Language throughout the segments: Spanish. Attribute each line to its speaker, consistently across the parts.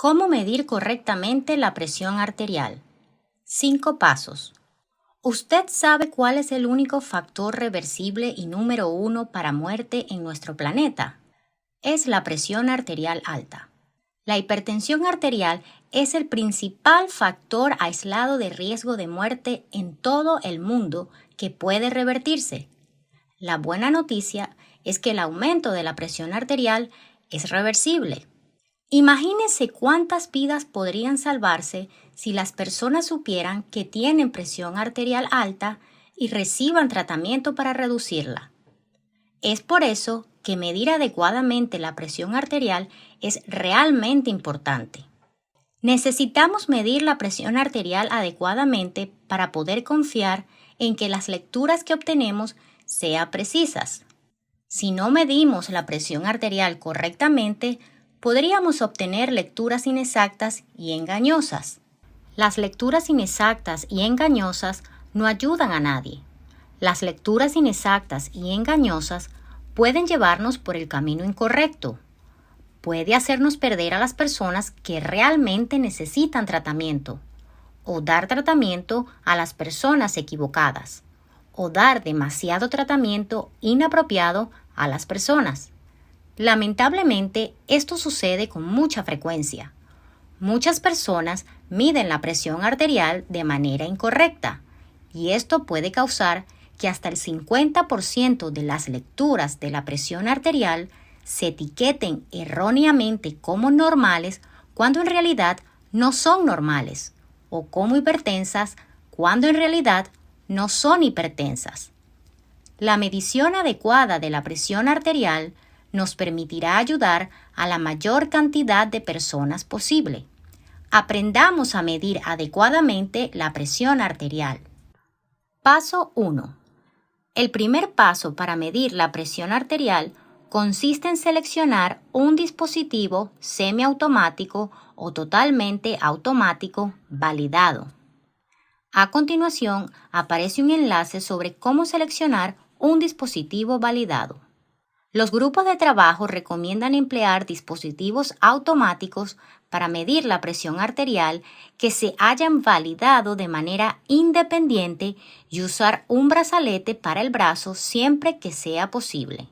Speaker 1: ¿Cómo medir correctamente la presión arterial? 5 pasos. ¿Usted sabe cuál es el único factor reversible y número 1 para muerte en nuestro planeta? Es la presión arterial alta. La hipertensión arterial es el principal factor aislado de riesgo de muerte en todo el mundo que puede revertirse. La buena noticia es que el aumento de la presión arterial es reversible. Imagínense cuántas vidas podrían salvarse si las personas supieran que tienen presión arterial alta y reciban tratamiento para reducirla. Es por eso que medir adecuadamente la presión arterial es realmente importante. Necesitamos medir la presión arterial adecuadamente para poder confiar en que las lecturas que obtenemos sean precisas. Si no medimos la presión arterial correctamente, podríamos obtener lecturas inexactas y engañosas. Las lecturas inexactas y engañosas no ayudan a nadie. Las lecturas inexactas y engañosas pueden llevarnos por el camino incorrecto. Puede hacernos perder a las personas que realmente necesitan tratamiento, o dar tratamiento a las personas equivocadas, o dar demasiado tratamiento inapropiado a las personas. Lamentablemente, esto sucede con mucha frecuencia. Muchas personas miden la presión arterial de manera incorrecta, y esto puede causar que hasta el 50% de las lecturas de la presión arterial se etiqueten erróneamente como normales cuando en realidad no son normales, o como hipertensas cuando en realidad no son hipertensas. La medición adecuada de la presión arterial nos permitirá ayudar a la mayor cantidad de personas posible. Aprendamos a medir adecuadamente la presión arterial. Paso 1. El primer paso para medir la presión arterial consiste en seleccionar un dispositivo semiautomático o totalmente automático validado. A continuación, aparece un enlace sobre cómo seleccionar un dispositivo validado. Los grupos de trabajo recomiendan emplear dispositivos automáticos para medir la presión arterial que se hayan validado de manera independiente y usar un brazalete para el brazo siempre que sea posible.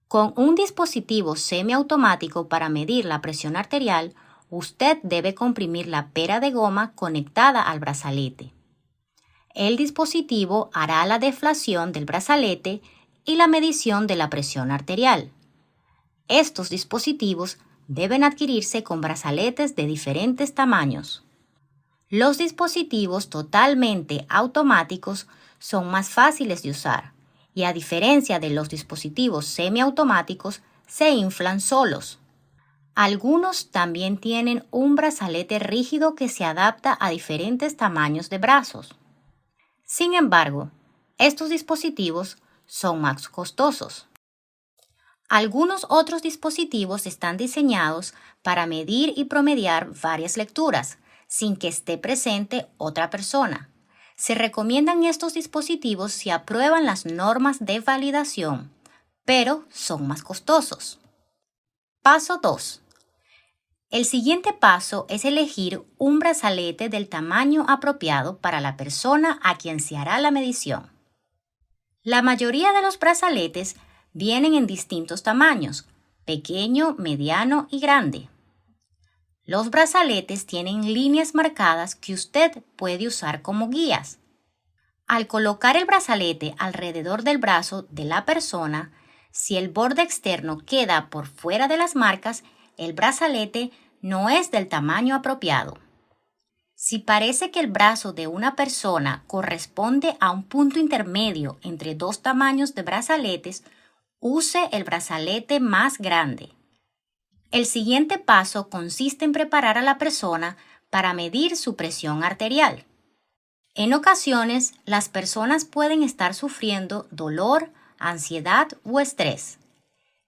Speaker 1: Con un dispositivo semiautomático para medir la presión arterial, usted debe comprimir la pera de goma conectada al brazalete. El dispositivo hará la deflación del brazalete y la medición de la presión arterial. Estos dispositivos deben adquirirse con brazaletes de diferentes tamaños. Los dispositivos totalmente automáticos son más fáciles de usar y, a diferencia de los dispositivos semiautomáticos, se inflan solos. Algunos también tienen un brazalete rígido que se adapta a diferentes tamaños de brazos. Sin embargo, estos dispositivos son más costosos. Algunos otros dispositivos están diseñados para medir y promediar varias lecturas sin que esté presente otra persona. Se recomiendan estos dispositivos si aprueban las normas de validación, pero son más costosos. Paso 2. El siguiente paso es elegir un brazalete del tamaño apropiado para la persona a quien se hará la medición. La mayoría de los brazaletes vienen en distintos tamaños, pequeño, mediano y grande. Los brazaletes tienen líneas marcadas que usted puede usar como guías. Al colocar el brazalete alrededor del brazo de la persona, si el borde externo queda por fuera de las marcas, el brazalete no es del tamaño apropiado. Si parece que el brazo de una persona corresponde a un punto intermedio entre dos tamaños de brazaletes, use el brazalete más grande. El siguiente paso consiste en preparar a la persona para medir su presión arterial. En ocasiones, las personas pueden estar sufriendo dolor, ansiedad o estrés.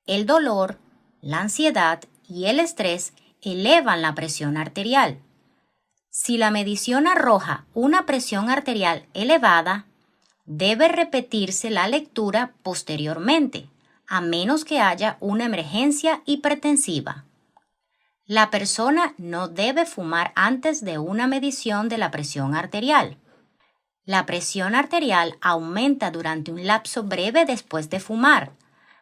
Speaker 1: El dolor, la ansiedad y el estrés elevan la presión arterial. Si la medición arroja una presión arterial elevada, debe repetirse la lectura posteriormente, a menos que haya una emergencia hipertensiva. La persona no debe fumar antes de una medición de la presión arterial. La presión arterial aumenta durante un lapso breve después de fumar,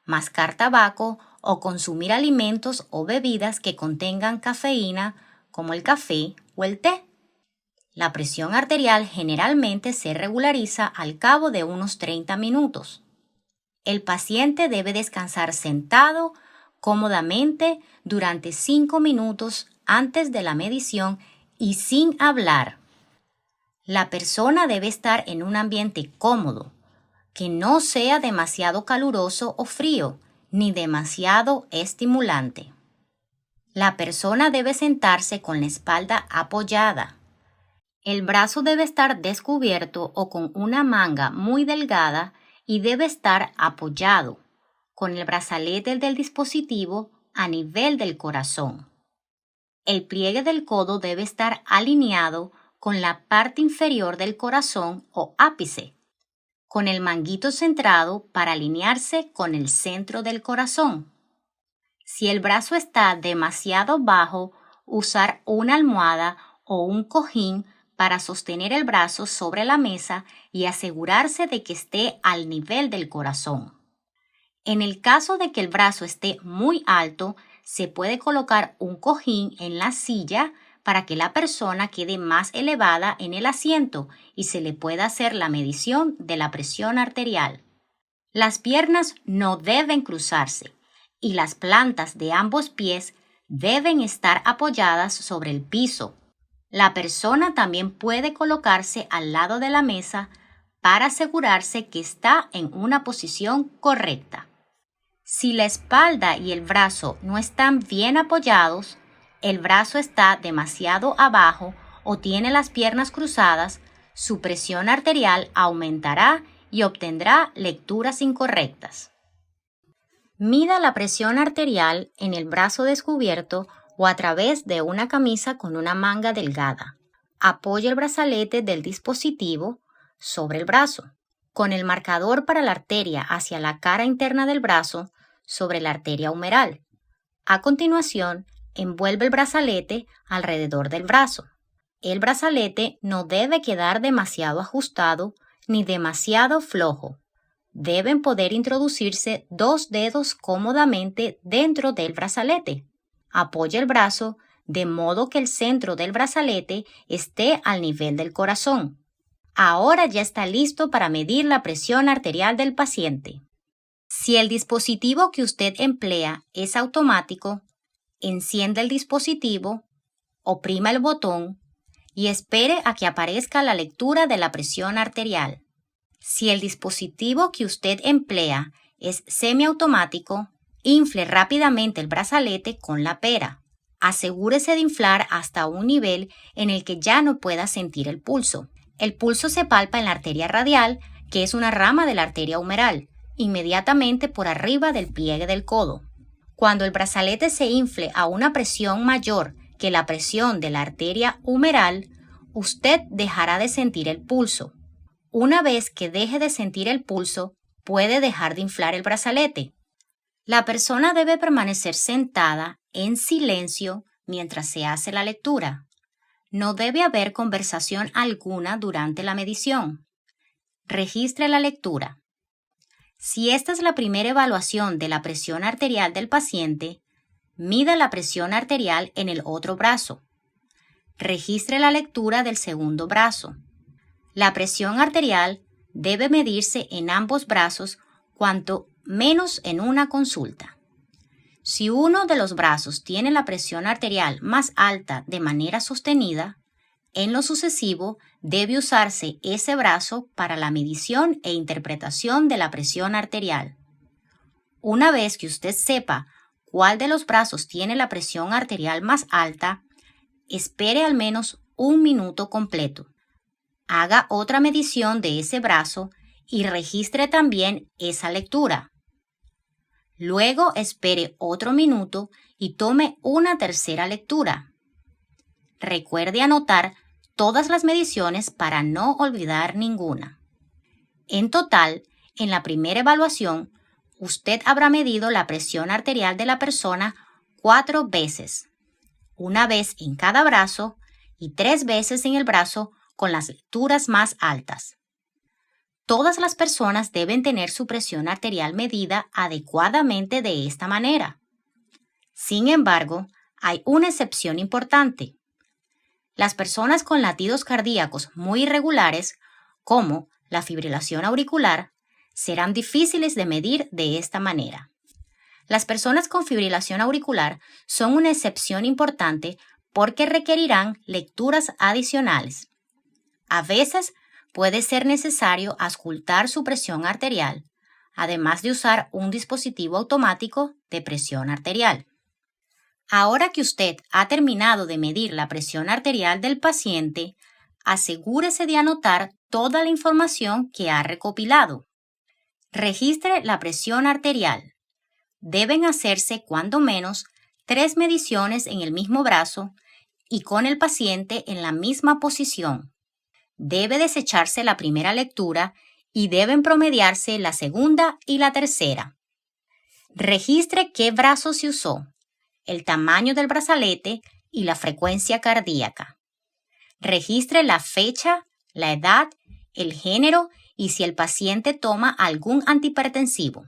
Speaker 1: mascar tabaco o consumir alimentos o bebidas que contengan cafeína, como el café o el té. La presión arterial generalmente se regulariza al cabo de unos 30 minutos. El paciente debe descansar sentado cómodamente durante 5 minutos antes de la medición y sin hablar. La persona debe estar en un ambiente cómodo, que no sea demasiado caluroso o frío, ni demasiado estimulante. La persona debe sentarse con la espalda apoyada. El brazo debe estar descubierto o con una manga muy delgada y debe estar apoyado, con el brazalete del dispositivo a nivel del corazón. El pliegue del codo debe estar alineado con la parte inferior del corazón o ápice, con el manguito centrado para alinearse con el centro del corazón. Si el brazo está demasiado bajo, usar una almohada o un cojín para sostener el brazo sobre la mesa y asegurarse de que esté al nivel del corazón. En el caso de que el brazo esté muy alto, se puede colocar un cojín en la silla para que la persona quede más elevada en el asiento y se le pueda hacer la medición de la presión arterial. Las piernas no deben cruzarse y las plantas de ambos pies deben estar apoyadas sobre el piso. La persona también puede colocarse al lado de la mesa para asegurarse que está en una posición correcta. Si la espalda y el brazo no están bien apoyados, el brazo está demasiado abajo o tiene las piernas cruzadas, su presión arterial aumentará y obtendrá lecturas incorrectas. Mida la presión arterial en el brazo descubierto o a través de una camisa con una manga delgada. Apoya el brazalete del dispositivo sobre el brazo, con el marcador para la arteria hacia la cara interna del brazo sobre la arteria humeral. A continuación, envuelve el brazalete alrededor del brazo. El brazalete no debe quedar demasiado ajustado ni demasiado flojo. Deben poder introducirse 2 dedos cómodamente dentro del brazalete. Apoya el brazo de modo que el centro del brazalete esté al nivel del corazón. Ahora ya está listo para medir la presión arterial del paciente. Si el dispositivo que usted emplea es automático, encienda el dispositivo, oprima el botón y espere a que aparezca la lectura de la presión arterial. Si el dispositivo que usted emplea es semiautomático, infle rápidamente el brazalete con la pera. Asegúrese de inflar hasta un nivel en el que ya no pueda sentir el pulso. El pulso se palpa en la arteria radial, que es una rama de la arteria humeral, inmediatamente por arriba del pliegue del codo. Cuando el brazalete se infle a una presión mayor que la presión de la arteria humeral, usted dejará de sentir el pulso. Una vez que deje de sentir el pulso, puede dejar de inflar el brazalete. La persona debe permanecer sentada en silencio mientras se hace la lectura. No debe haber conversación alguna durante la medición. Registre la lectura. Si esta es la primera evaluación de la presión arterial del paciente, mida la presión arterial en el otro brazo. Registre la lectura del segundo brazo. La presión arterial debe medirse en ambos brazos cuanto menos en una consulta. Si uno de los brazos tiene la presión arterial más alta de manera sostenida, en lo sucesivo debe usarse ese brazo para la medición e interpretación de la presión arterial. Una vez que usted sepa cuál de los brazos tiene la presión arterial más alta, espere al menos 1 minuto completo. Haga otra medición de ese brazo y registre también esa lectura. Luego espere otro minuto y tome una tercera lectura. Recuerde anotar todas las mediciones para no olvidar ninguna. En total, en la primera evaluación, usted habrá medido la presión arterial de la persona 4 veces. una vez en cada brazo y 3 veces en el brazo con las lecturas más altas. Todas las personas deben tener su presión arterial medida adecuadamente de esta manera. Sin embargo, hay una excepción importante. Las personas con latidos cardíacos muy irregulares, como la fibrilación auricular, serán difíciles de medir de esta manera. Las personas con fibrilación auricular son una excepción importante porque requerirán lecturas adicionales. A veces puede ser necesario auscultar su presión arterial, además de usar un dispositivo automático de presión arterial. Ahora que usted ha terminado de medir la presión arterial del paciente, asegúrese de anotar toda la información que ha recopilado. Registre la presión arterial. Deben hacerse cuando menos 3 mediciones en el mismo brazo y con el paciente en la misma posición. Debe desecharse la primera lectura y deben promediarse la segunda y la tercera. Registre qué brazo se usó, el tamaño del brazalete y la frecuencia cardíaca. Registre la fecha, la edad, el género y si el paciente toma algún antihipertensivo.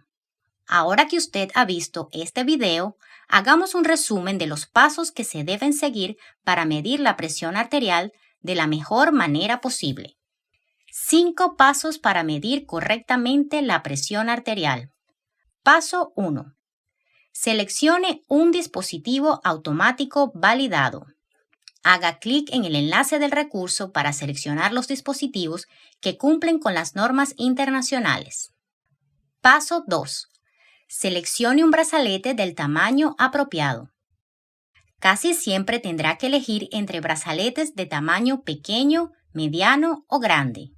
Speaker 1: Ahora que usted ha visto este video, hagamos un resumen de los pasos que se deben seguir para medir la presión arterial de la mejor manera posible. 5 pasos para medir correctamente la presión arterial. Paso 1. Seleccione un dispositivo automático validado. Haga clic en el enlace del recurso para seleccionar los dispositivos que cumplen con las normas internacionales. Paso 2. Seleccione un brazalete del tamaño apropiado. Casi siempre tendrá que elegir entre brazaletes de tamaño pequeño, mediano o grande.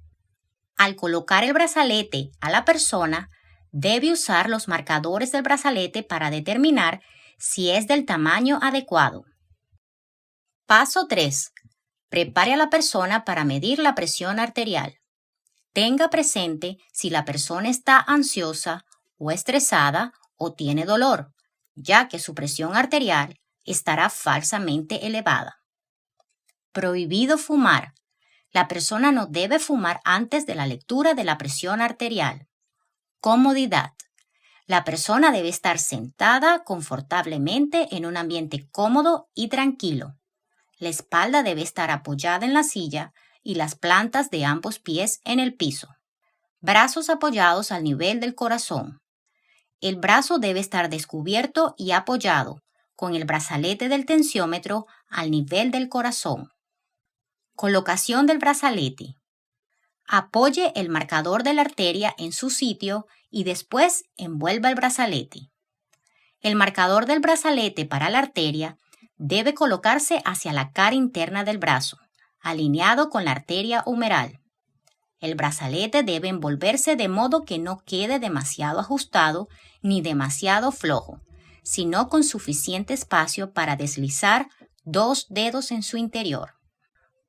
Speaker 1: Al colocar el brazalete a la persona, debe usar los marcadores del brazalete para determinar si es del tamaño adecuado. Paso 3. Prepare a la persona para medir la presión arterial. Tenga presente si la persona está ansiosa o estresada o tiene dolor, ya que su presión arterial estará falsamente elevada. Prohibido fumar. La persona no debe fumar antes de la lectura de la presión arterial. Comodidad. La persona debe estar sentada confortablemente en un ambiente cómodo y tranquilo. La espalda debe estar apoyada en la silla y las plantas de ambos pies en el piso. Brazos apoyados al nivel del corazón. El brazo debe estar descubierto y apoyado, con el brazalete del tensiómetro al nivel del corazón. Colocación del brazalete. Apoye el marcador de la arteria en su sitio y después envuelva el brazalete. El marcador del brazalete para la arteria debe colocarse hacia la cara interna del brazo, alineado con la arteria humeral. El brazalete debe envolverse de modo que no quede demasiado ajustado ni demasiado flojo, sino con suficiente espacio para deslizar 2 dedos en su interior.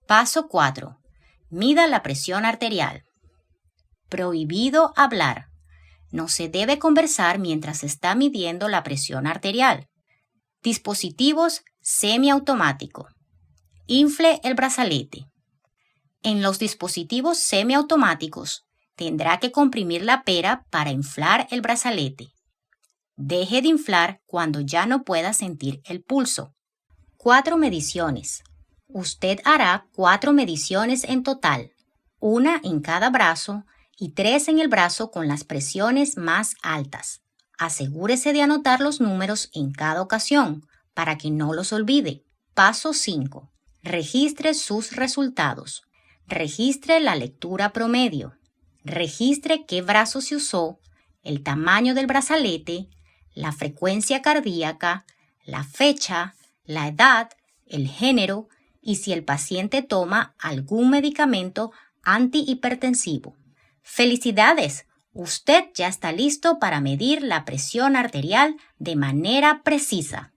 Speaker 1: Paso 4. Mida la presión arterial. Prohibido hablar. No se debe conversar mientras se está midiendo la presión arterial. Dispositivos semiautomáticos. Infle el brazalete. En los dispositivos semiautomáticos, tendrá que comprimir la pera para inflar el brazalete. Deje de inflar cuando ya no pueda sentir el pulso. 4 mediciones. Usted hará 4 mediciones en total, 1 en cada brazo y 3 en el brazo con las presiones más altas. Asegúrese de anotar los números en cada ocasión para que no los olvide. Paso 5. Registre sus resultados. Registre la lectura promedio. Registre qué brazo se usó, el tamaño del brazalete, la frecuencia cardíaca, la fecha, la edad, el género y si el paciente toma algún medicamento antihipertensivo. ¡Felicidades! Usted ya está listo para medir la presión arterial de manera precisa.